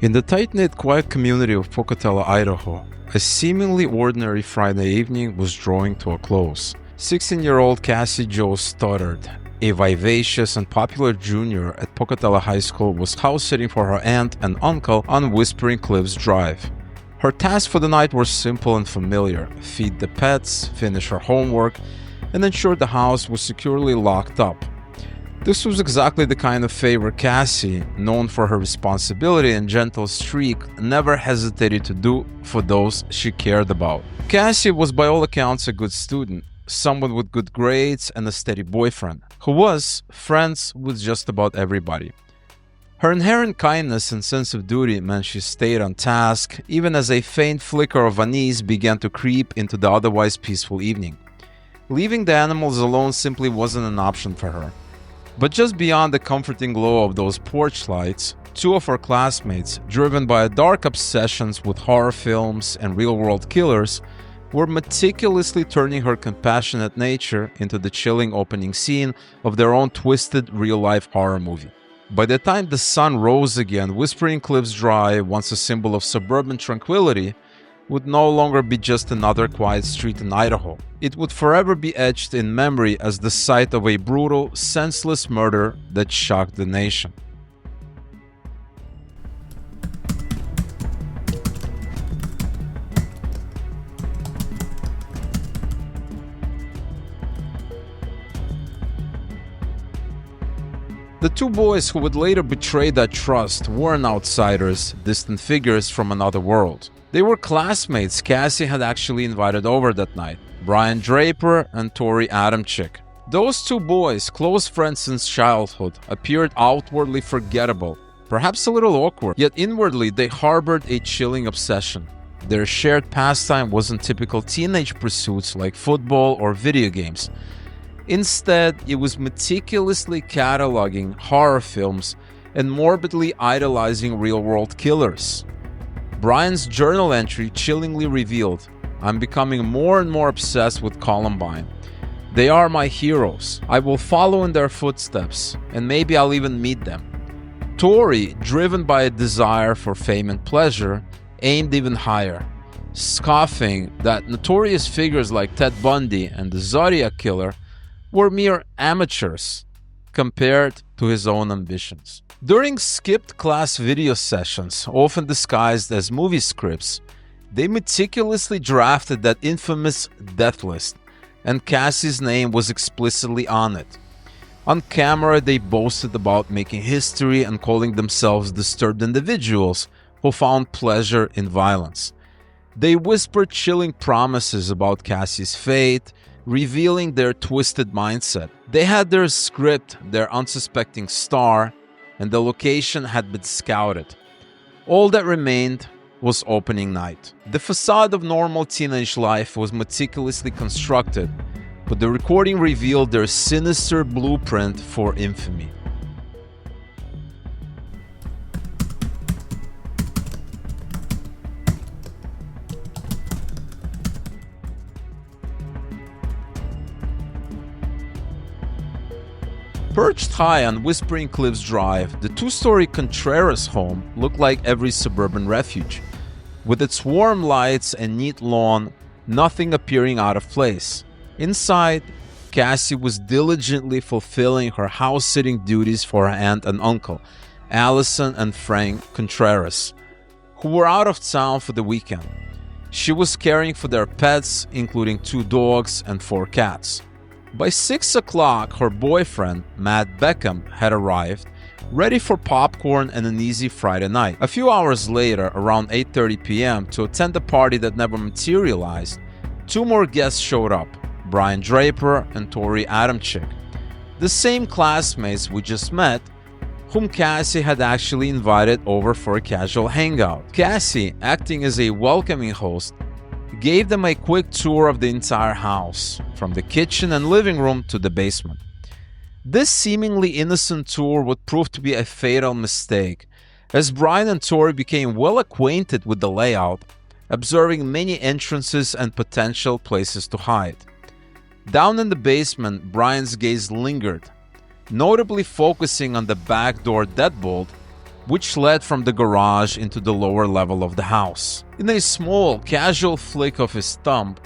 In the tight-knit, quiet community of Pocatello, Idaho, a seemingly ordinary Friday evening was drawing to a close. 16-year-old Cassie Jo Stoddart, a vivacious and popular junior at Pocatello High School, was house-sitting for her aunt and uncle on Whispering Cliffs Drive. Her tasks for the night were simple and familiar: feed the pets, finish her homework, and ensure the house was securely locked up. This was exactly the kind of favor Cassie, known for her responsibility and gentle streak, never hesitated to do for those she cared about. Cassie was by all accounts a good student, someone with good grades and a steady boyfriend, who was friends with just about everybody. Her inherent kindness and sense of duty meant she stayed on task, even as a faint flicker of unease began to creep into the otherwise peaceful evening. Leaving the animals alone simply wasn't an option for her. But just beyond the comforting glow of those porch lights, two of her classmates, driven by dark obsessions with horror films and real-world killers, were meticulously turning her compassionate nature into the chilling opening scene of their own twisted real-life horror movie. By the time the sun rose again, Whispering Cliffs Drive, once a symbol of suburban tranquility, would no longer be just another quiet street in Idaho. It would forever be etched in memory as the site of a brutal, senseless murder that shocked the nation. The two boys who would later betray that trust weren't outsiders, distant figures from another world. They were classmates Cassie had actually invited over that night, Brian Draper and Tori Adamczyk. Those two boys, close friends since childhood, appeared outwardly forgettable, perhaps a little awkward, yet inwardly they harbored a chilling obsession. Their shared pastime wasn't typical teenage pursuits like football or video games. Instead, it was meticulously cataloging horror films and morbidly idolizing real-world killers. Brian's journal entry chillingly revealed, "I'm becoming more and more obsessed with Columbine. They are my heroes. I will follow in their footsteps, and maybe I'll even meet them." Tori, driven by a desire for fame and pleasure, aimed even higher, scoffing that notorious figures like Ted Bundy and the Zodiac Killer were mere amateurs compared to his own ambitions. During skipped class video sessions, often disguised as movie scripts, they meticulously drafted that infamous death list, and Cassie's name was explicitly on it. On camera, they boasted about making history and calling themselves disturbed individuals who found pleasure in violence. They whispered chilling promises about Cassie's fate, revealing their twisted mindset. They had their script, their unsuspecting star, and the location had been scouted. All that remained was opening night. The facade of normal teenage life was meticulously constructed, but the recording revealed their sinister blueprint for infamy. Perched high on Whispering Cliffs Drive, the two-story Contreras home looked like every suburban refuge. With its warm lights and neat lawn, nothing appearing out of place. Inside, Cassie was diligently fulfilling her house-sitting duties for her aunt and uncle, Allison and Frank Contreras, who were out of town for the weekend. She was caring for their pets, including 2 dogs and 4 cats. By 6 o'clock, her boyfriend, Matt Beckham, had arrived, ready for popcorn and an easy Friday night. A few hours later, around 8:30 p.m., to attend a party that never materialized, 2 more guests showed up, Brian Draper and Tori Adamczyk, the same classmates we just met, whom Cassie had actually invited over for a casual hangout. Cassie, acting as a welcoming host, gave them a quick tour of the entire house, from the kitchen and living room to the basement. This seemingly innocent tour would prove to be a fatal mistake, as Brian and Tori became well acquainted with the layout, observing many entrances and potential places to hide. Down in the basement, Brian's gaze lingered, notably focusing on the back door deadbolt, which led from the garage into the lower level of the house. In a small, casual flick of his thumb,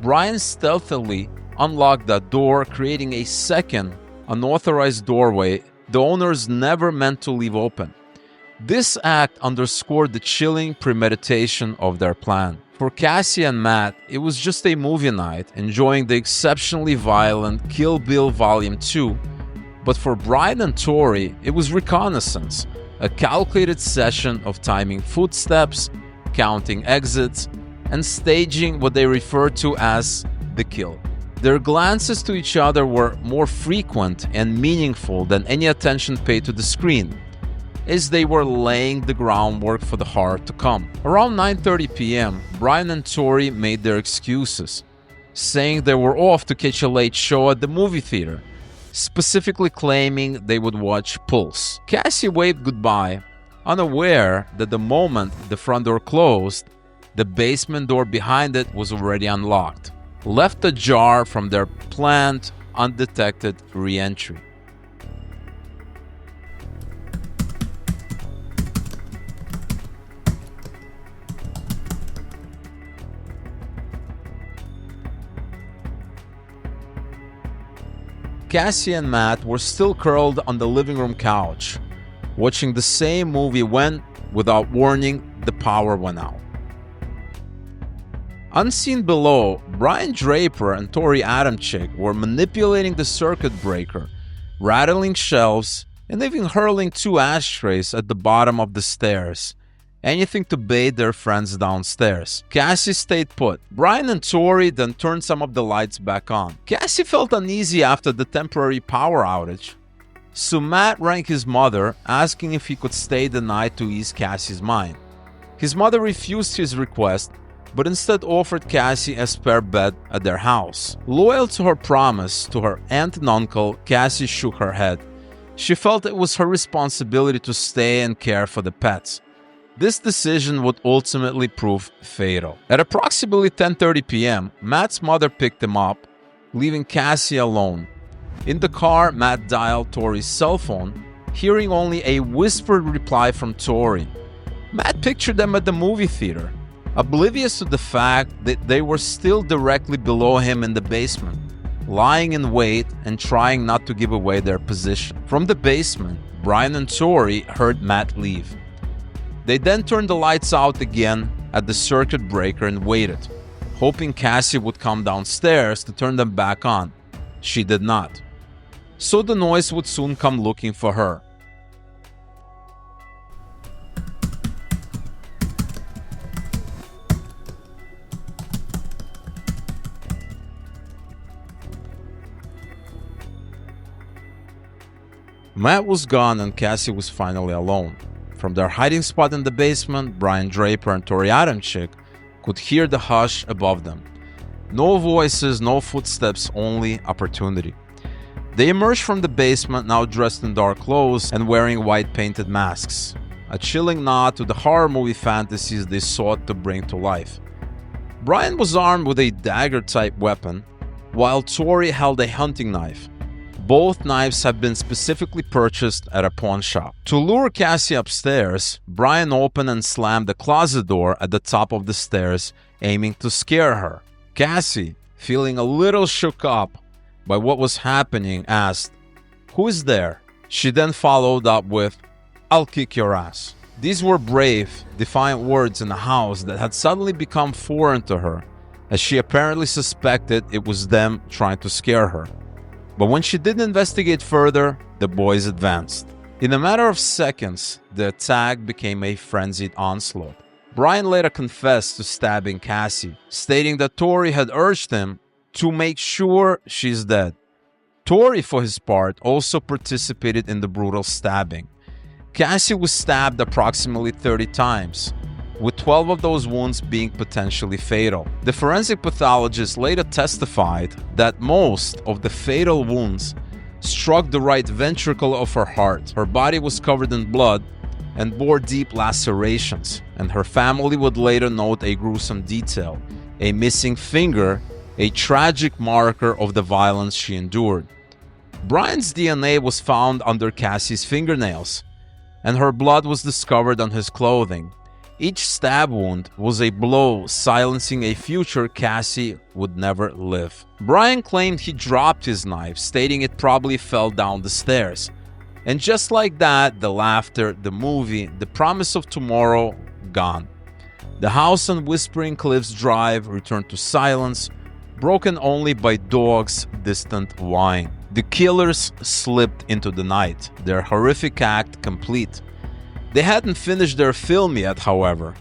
Brian stealthily unlocked that door, creating a second, unauthorized doorway the owners never meant to leave open. This act underscored the chilling premeditation of their plan. For Cassie and Matt, it was just a movie night, enjoying the exceptionally violent Kill Bill Volume 2, but for Brian and Tori, it was reconnaissance, a calculated session of timing footsteps, counting exits, and staging what they refer to as the kill. Their glances to each other were more frequent and meaningful than any attention paid to the screen, as they were laying the groundwork for the horror to come. Around 9:30 p.m., Brian and Tori made their excuses, saying they were off to catch a late show at the movie theater, specifically claiming they would watch Pulse. Cassie waved goodbye, unaware that the moment the front door closed, the basement door behind it was already unlocked, left ajar from their planned, undetected re-entry. Cassie and Matt were still curled on the living room couch, watching the same movie when, without warning, the power went out. Unseen below, Brian Draper and Tori Adamczyk were manipulating the circuit breaker, rattling shelves, and even hurling 2 ashtrays at the bottom of the stairs, anything to bait their friends downstairs. Cassie stayed put. Brian and Tori then turned some of the lights back on. Cassie felt uneasy after the temporary power outage, so Matt rang his mother, asking if he could stay the night to ease Cassie's mind. His mother refused his request, but instead offered Cassie a spare bed at their house. Loyal to her promise to her aunt and uncle, Cassie shook her head. She felt it was her responsibility to stay and care for the pets. This decision would ultimately prove fatal. At approximately 10:30 p.m., Matt's mother picked him up, leaving Cassie alone. In the car, Matt dialed Tori's cell phone, hearing only a whispered reply from Tori. Matt pictured them at the movie theater, oblivious to the fact that they were still directly below him in the basement, lying in wait and trying not to give away their position. From the basement, Brian and Tori heard Matt leave. They then turned the lights out again at the circuit breaker and waited, hoping Cassie would come downstairs to turn them back on. She did not. So the noise would soon come looking for her. Matt was gone and Cassie was finally alone. From their hiding spot in the basement, Brian Draper and Tori Adamczyk could hear the hush above them. No voices, no footsteps, only opportunity. They emerged from the basement, now dressed in dark clothes and wearing white painted masks, a chilling nod to the horror movie fantasies they sought to bring to life. Brian was armed with a dagger-type weapon, while Tori held a hunting knife. Both knives had been specifically purchased at a pawn shop. To lure Cassie upstairs, Brian opened and slammed the closet door at the top of the stairs, aiming to scare her. Cassie, feeling a little shook up by what was happening, asked, "Who is there?" She then followed up with, "I'll kick your ass." These were brave, defiant words in a house that had suddenly become foreign to her, as she apparently suspected it was them trying to scare her. But when she did investigate further, the boys advanced. In a matter of seconds, the attack became a frenzied onslaught. Brian later confessed to stabbing Cassie, stating that Tori had urged him to make sure she's dead. Tori, for his part, also participated in the brutal stabbing. Cassie was stabbed approximately 30 times, with 12 of those wounds being potentially fatal. The forensic pathologist later testified that most of the fatal wounds struck the right ventricle of her heart. Her body was covered in blood and bore deep lacerations, and her family would later note a gruesome detail: a missing finger, a tragic marker of the violence she endured. Brian's DNA was found under Cassie's fingernails, and her blood was discovered on his clothing. Each stab wound was a blow silencing a future Cassie would never live. Brian claimed he dropped his knife, stating it probably fell down the stairs. And just like that, the laughter, the movie, the promise of tomorrow, gone. The house on Whispering Cliffs Drive returned to silence, broken only by dogs' distant whine. The killers slipped into the night, their horrific act complete. They hadn't finished their film yet, however.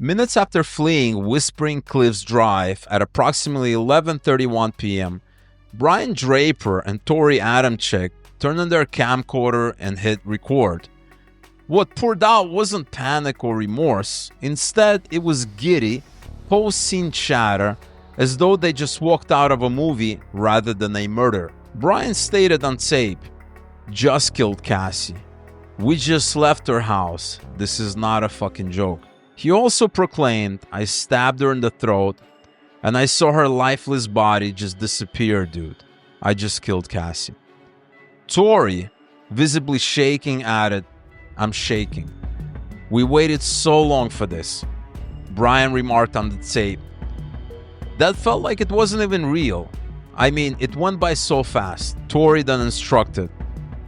Minutes after fleeing Whispering Cliffs Drive at approximately 11:31 p.m., Brian Draper and Tori Adamczyk turned on their camcorder and hit record. What poured out wasn't panic or remorse. Instead, it was giddy, post-scene chatter, as though they just walked out of a movie rather than a murder. Brian stated on tape, "Just killed Cassie. We just left her house. This is not a fucking joke." He also proclaimed, "I stabbed her in the throat, and I saw her lifeless body just disappear, dude. I just killed Cassie." Tori, visibly shaking, added, "I'm shaking. We waited so long for this." Brian remarked on the tape, "That felt like it wasn't even real. I mean, it went by so fast." Tori then instructed,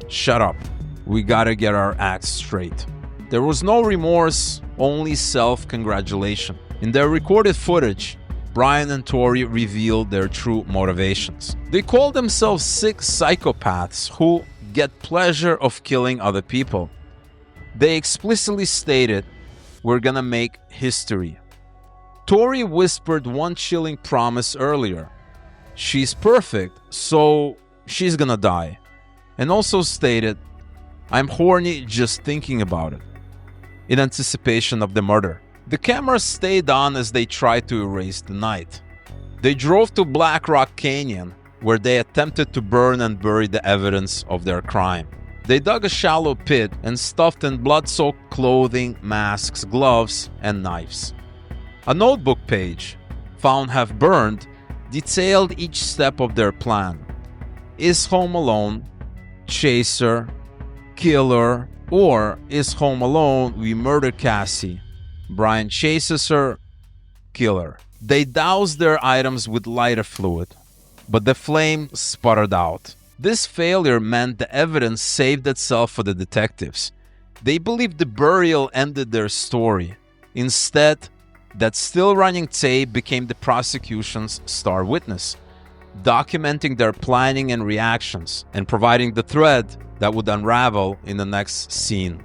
"Shut up. We gotta get our act straight." There was no remorse, only self-congratulation. In their recorded footage, Brian and Tori revealed their true motivations. They called themselves sick psychopaths who get pleasure of killing other people. They explicitly stated, "We're gonna make history." Tori whispered one chilling promise earlier. She's perfect, so she's gonna die. And also stated, "I'm horny just thinking about it," in anticipation of the murder. The cameras stayed on as they tried to erase the night. They drove to Black Rock Canyon, where they attempted to burn and bury the evidence of their crime. They dug a shallow pit and stuffed in blood-soaked clothing, masks, gloves, and knives. A notebook page, found half burned, detailed each step of their plan. Is home alone, chaser, killer, or is home alone, we murder Cassie, Brian chases her, killer. They doused their items with lighter fluid, but the flame sputtered out. This failure meant the evidence saved itself for the detectives. They believed the burial ended their story. Instead, that still-running tape became the prosecution's star witness, documenting their planning and reactions, and providing the thread that would unravel in the next scene.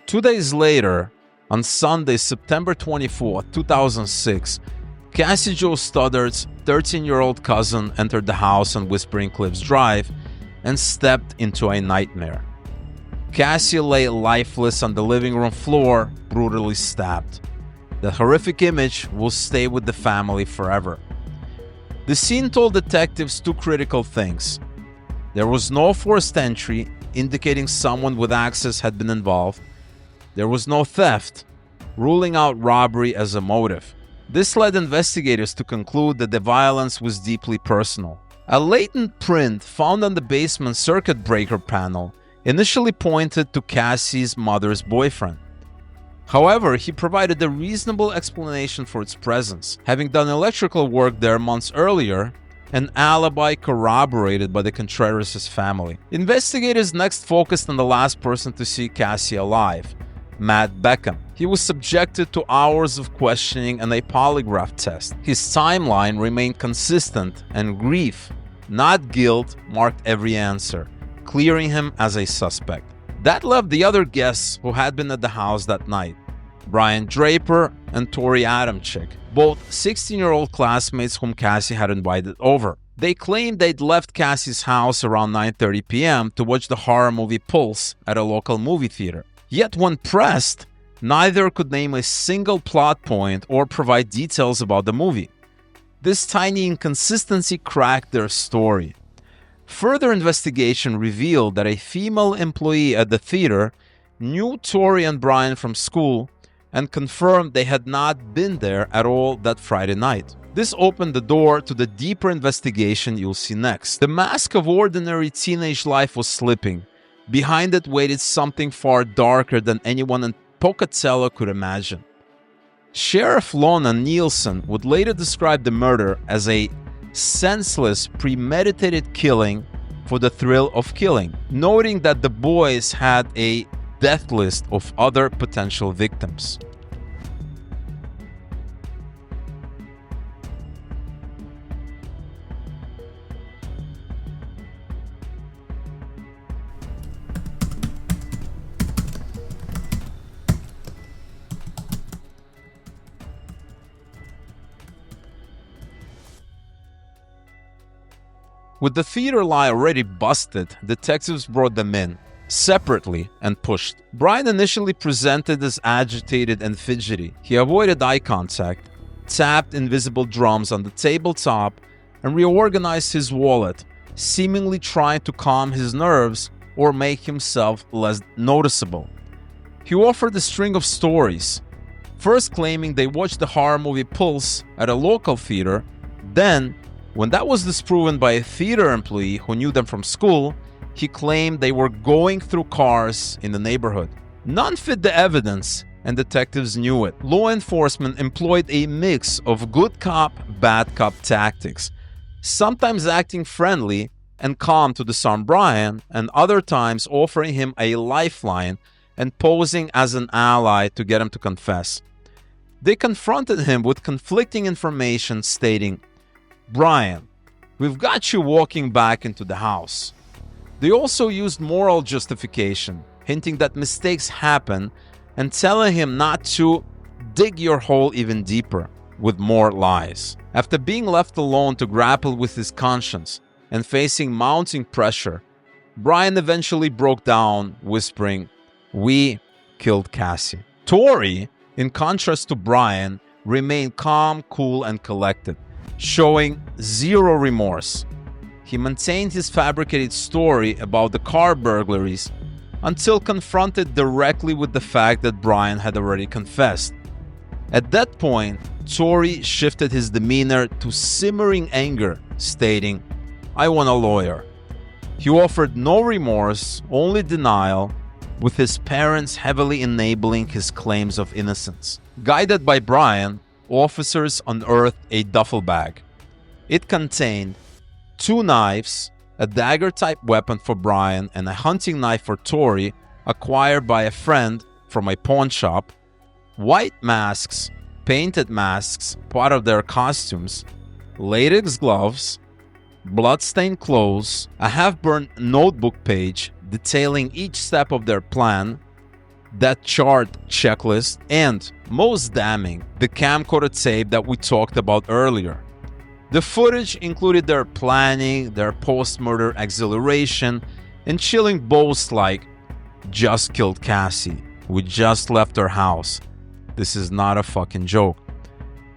Two days later, on Sunday, September 24, 2006, Cassie Jo Stoddart's 13-year-old cousin entered the house on Whispering Cliffs Drive and stepped into a nightmare. Cassie lay lifeless on the living room floor, brutally stabbed. The horrific image will stay with the family forever. The scene told detectives two critical things. There was no forced entry, indicating someone with access had been involved. There was no theft, ruling out robbery as a motive. This led investigators to conclude that the violence was deeply personal. A latent print found on the basement circuit breaker panel initially pointed to Cassie's mother's boyfriend. However, he provided a reasonable explanation for its presence. Having done electrical work there months earlier, an alibi corroborated by the Contreras' family. Investigators next focused on the last person to see Cassie alive, Matt Beckham. He was subjected to hours of questioning and a polygraph test. His timeline remained consistent, and grief, not guilt, marked every answer, clearing him as a suspect. That left the other guests who had been at the house that night, Brian Draper and Tori Adamczyk, both 16-year-old classmates whom Cassie had invited over. They claimed they'd left Cassie's house around 9:30 p.m. to watch the horror movie Pulse at a local movie theater. Yet when pressed, Neither could name a single plot point or provide details about the movie. This tiny inconsistency cracked their story. Further investigation revealed that a female employee at the theater knew Tori and Brian from school and confirmed they had not been there at all that Friday night. This opened the door to the deeper investigation you'll see next. The mask of ordinary teenage life was slipping. Behind it waited something far darker than anyone in Pocatello could imagine. Sheriff Lona Nielsen would later describe the murder as a senseless, premeditated killing for the thrill of killing, noting that the boys had a death list of other potential victims. With the theater lie already busted, detectives brought them in, separately, and pushed. Brian initially presented as agitated and fidgety. He avoided eye contact, tapped invisible drums on the tabletop, and reorganized his wallet, seemingly trying to calm his nerves or make himself less noticeable. He offered a string of stories, first claiming they watched the horror movie Pulse at a local theater, then, when that was disproven by a theater employee who knew them from school, he claimed they were going through cars in the neighborhood. None fit the evidence, and detectives knew it. Law enforcement employed a mix of good cop, bad cop tactics, sometimes acting friendly and calm to disarm Brian, and other times offering him a lifeline and posing as an ally to get him to confess. They confronted him with conflicting information stating, "Brian, we've got you walking back into the house." They also used moral justification, hinting that mistakes happen and telling him not to dig your hole even deeper with more lies. After being left alone to grapple with his conscience and facing mounting pressure, Brian eventually broke down, whispering, "We killed Cassie." Tori, in contrast to Brian, remained calm, cool, and collected, showing zero remorse. He maintained his fabricated story about the car burglaries until confronted directly with the fact that Brian had already confessed. At that point, Tori shifted his demeanor to simmering anger, stating, "I want a lawyer." He offered no remorse, only denial, with his parents heavily enabling his claims of innocence. Guided by Brian, officers unearthed a duffel bag. It contained 2 knives, a dagger-type weapon for Brian, and a hunting knife for Tori, acquired by a friend from a pawn shop, white masks, painted masks, part of their costumes, latex gloves, blood-stained clothes, a half-burned notebook page detailing each step of their plan, that chart checklist, and, most damning, the camcorder tape that we talked about earlier. The footage included their planning, their post-murder exhilaration, and chilling boasts like, "Just killed Cassie. We just left her house. This is not a fucking joke."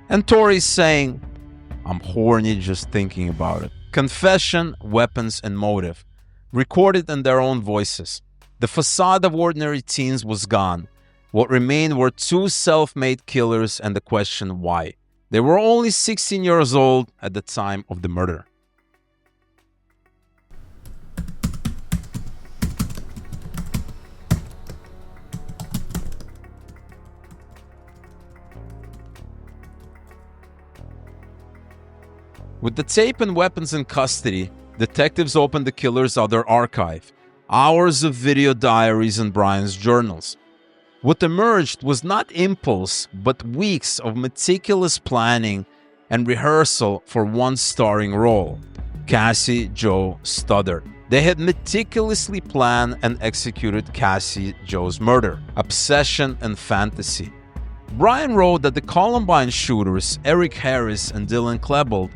And Tori saying, "I'm horny just thinking about it." Confession, weapons, and motive, recorded in their own voices. The facade of ordinary teens was gone. What remained were 2 self-made killers and the question why. They were only 16 years old at the time of the murder. With the tape and weapons in custody, detectives opened the killer's other archive, hours of video diaries and Brian's journals. What emerged was not impulse, but weeks of meticulous planning and rehearsal for one starring role, Cassie Jo Stoddart. They had meticulously planned and executed Cassie Jo's murder, obsession, and fantasy. Brian wrote that the Columbine shooters, Eric Harris and Dylan Klebold,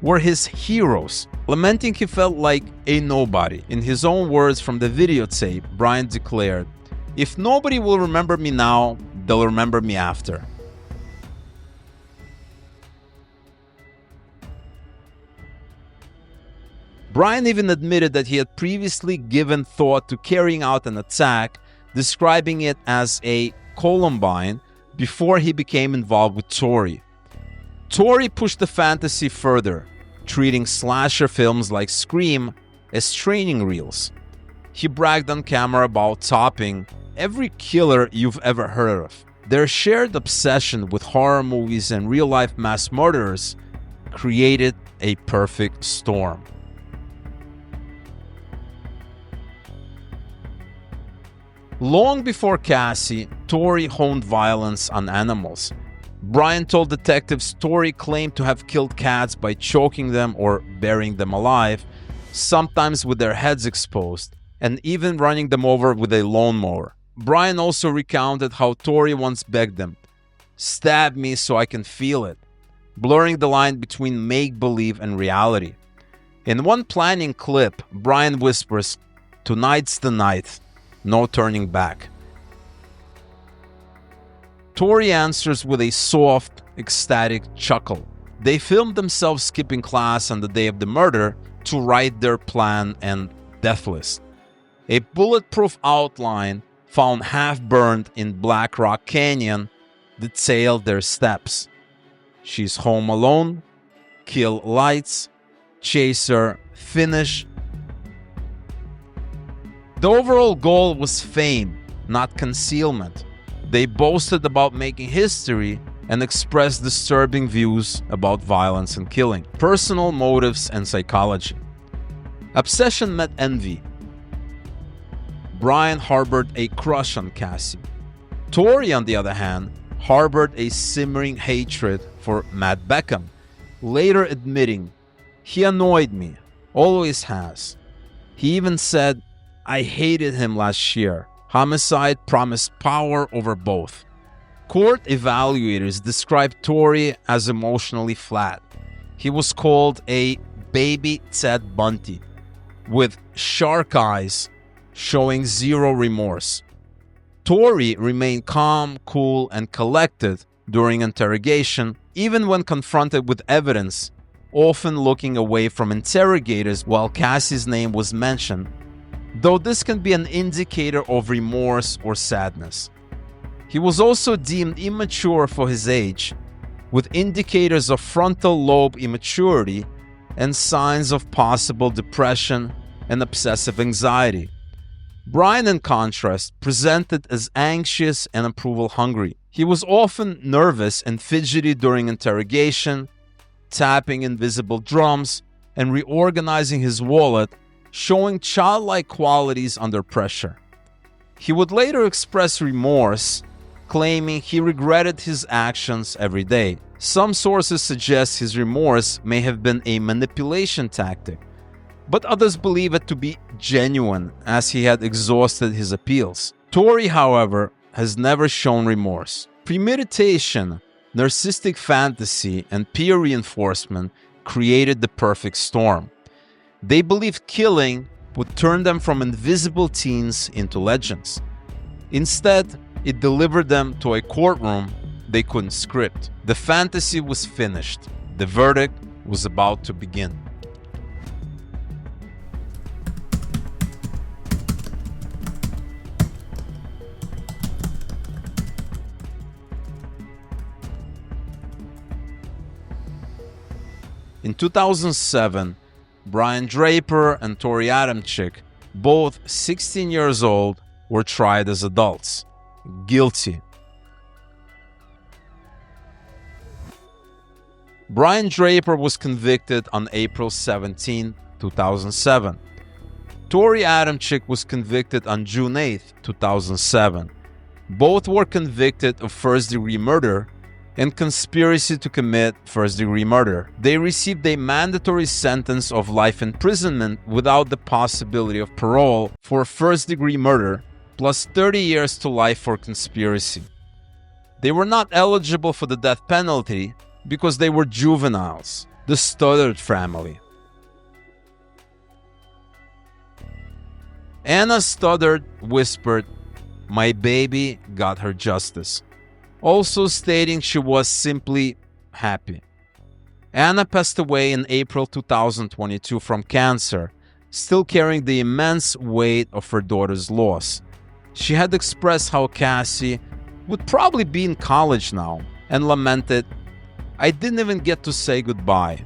were his heroes, lamenting he felt like a nobody. In his own words from the videotape, Brian declared, "If nobody will remember me now, They'll remember me after. Brian even admitted that he had previously given thought to carrying out an attack, describing it as a Columbine, before he became involved with Tori. Tori pushed the fantasy further, treating slasher films like Scream as training reels. He bragged on camera about topping every killer you've ever heard of. Their shared obsession with horror movies and real-life mass murderers created a perfect storm. Long before Cassie, Tori honed violence on animals. Brian told detectives Tori claimed to have killed cats by choking them or burying them alive, sometimes with their heads exposed, and even running them over with a lawnmower. Brian also recounted how Tori once begged them, "Stab me so I can feel it," blurring the line between make-believe and reality. In one planning clip, Brian whispers, "Tonight's the night. No turning back." Tori answers with a soft, ecstatic chuckle. They filmed themselves skipping class on the day of the murder to write their plan and death list. A bulletproof outline found half-burned in Black Rock Canyon detailed their steps. She's home alone, kill lights, chase her, finish. The overall goal was fame, not concealment. They boasted about making history and expressed disturbing views about violence and killing, personal motives and psychology. Obsession met envy. Brian harbored a crush on Cassie. Tori, on the other hand, harbored a simmering hatred for Matt Beckham, later admitting, "He annoyed me, always has." He even said, "I hated him last year." Homicide promised power over both. Court evaluators described Tori as emotionally flat. He was called a baby Ted Bundy, with shark eyes showing zero remorse. Tori remained calm, cool, and collected during interrogation, even when confronted with evidence, often looking away from interrogators while Cassie's name was mentioned, though this can be an indicator of remorse or sadness. He was also deemed immature for his age, with indicators of frontal lobe immaturity and signs of possible depression and obsessive anxiety. Brian, in contrast, presented as anxious and approval-hungry. He was often nervous and fidgety during interrogation, tapping invisible drums and reorganizing his wallet, showing childlike qualities under pressure. He would later express remorse, claiming he regretted his actions every day. Some sources suggest his remorse may have been a manipulation tactic, but others believe it to be genuine, as he had exhausted his appeals. Tori, however, has never shown remorse. Premeditation, narcissistic fantasy, and peer reinforcement created the perfect storm. They believed killing would turn them from invisible teens into legends. Instead, it delivered them to a courtroom they couldn't script. The fantasy was finished. The verdict was about to begin. In 2007, Brian Draper and Tori Adamczyk, both 16 years old, were tried as adults. Guilty. Brian Draper was convicted on April 17, 2007. Tori Adamczyk was convicted on June 8, 2007. Both were convicted of first-degree murder and conspiracy to commit first-degree murder. They received a mandatory sentence of life imprisonment without the possibility of parole for first-degree murder, plus 30 years to life for conspiracy. They were not eligible for the death penalty because they were juveniles, the Stoddart family. Anna Stoddart whispered, "My baby got her justice." also stating she was simply happy. Anna passed away in April 2022 from cancer, still carrying the immense weight of her daughter's loss. She had expressed how Cassie would probably be in college now and lamented, "I didn't even get to say goodbye,"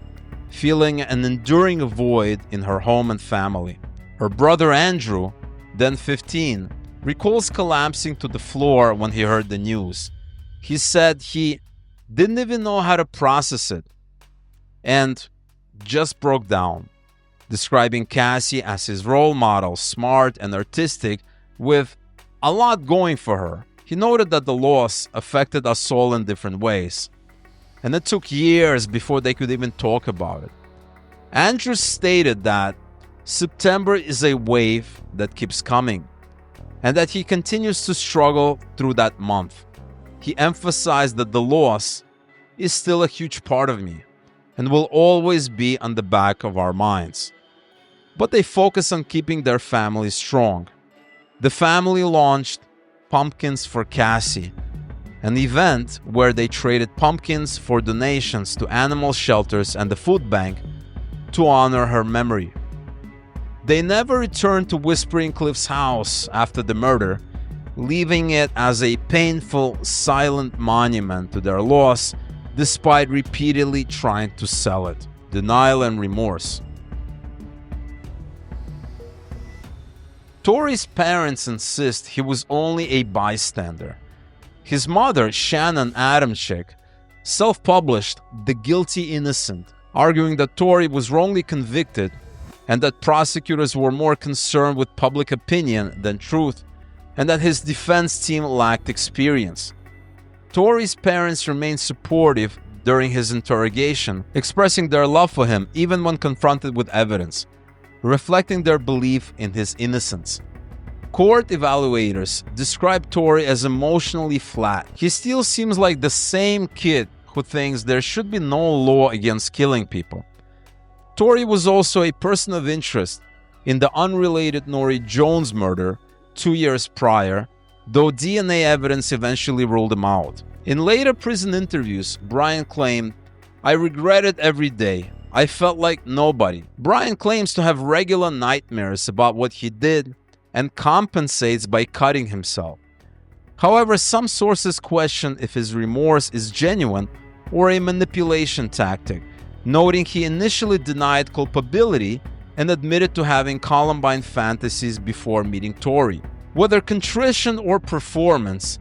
feeling an enduring void in her home and family. Her brother Andrew, then 15, recalls collapsing to the floor when he heard the news. He said he didn't even know how to process it and just broke down, describing Cassie as his role model, smart and artistic, with a lot going for her. He noted that the loss affected us all in different ways, and it took years before they could even talk about it. Andrew stated that September is a wave that keeps coming, and that he continues to struggle through that month. He emphasized that the loss is still a huge part of me and will always be on the back of our minds. But they focus on keeping their family strong. The family launched Pumpkins for Cassie, an event where they traded pumpkins for donations to animal shelters and the food bank to honor her memory. They never returned to Whispering Cliff's house after the murder, leaving it as a painful, silent monument to their loss, despite repeatedly trying to sell it. Denial and remorse. Tori's parents insist he was only a bystander. His mother, Shannon Adamczyk, self-published The Guilty Innocent, arguing that Tori was wrongly convicted and that prosecutors were more concerned with public opinion than truth, and that his defense team lacked experience. Tori's parents remained supportive during his interrogation, expressing their love for him even when confronted with evidence, reflecting their belief in his innocence. Court evaluators describe Tori as emotionally flat. He still seems like the same kid who thinks there should be no law against killing people. Tori was also a person of interest in the unrelated Norrie Jones murder 2 years prior, though DNA evidence eventually ruled him out. In later prison interviews, Brian claimed, "I regret it every day. I felt like nobody." Brian claims to have regular nightmares about what he did and compensates by cutting himself. However, some sources question if his remorse is genuine or a manipulation tactic, noting he initially denied culpability and admitted to having Columbine fantasies before meeting Tori. Whether contrition or performance,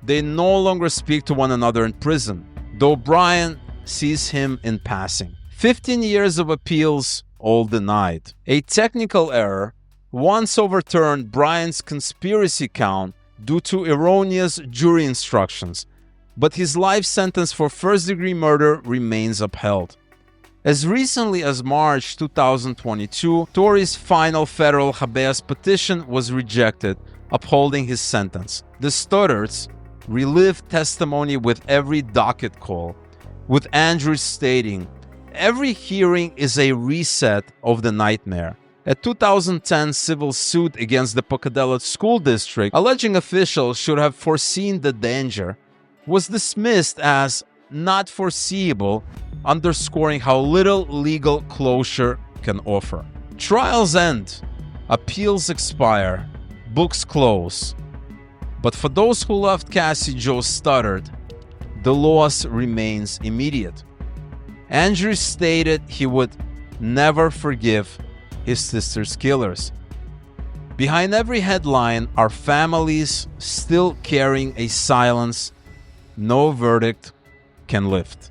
they no longer speak to one another in prison, though Brian sees him in passing. 15 years of appeals, all denied. A technical error once overturned Brian's conspiracy count due to erroneous jury instructions, but his life sentence for first-degree murder remains upheld. As recently as March 2022, Tori's final federal habeas petition was rejected, upholding his sentence. The Stoddarts relived testimony with every docket call, with Andrew stating, "Every hearing is a reset of the nightmare." A 2010 civil suit against the Pocatello School District, alleging officials should have foreseen the danger, was dismissed as not foreseeable, underscoring how little legal closure can offer. Trials end, appeals expire, books close. But for those who loved Cassie Jo Stoddart, the loss remains immediate. Andrew stated he would never forgive his sister's killers. Behind every headline are families still carrying a silence no verdict can lift.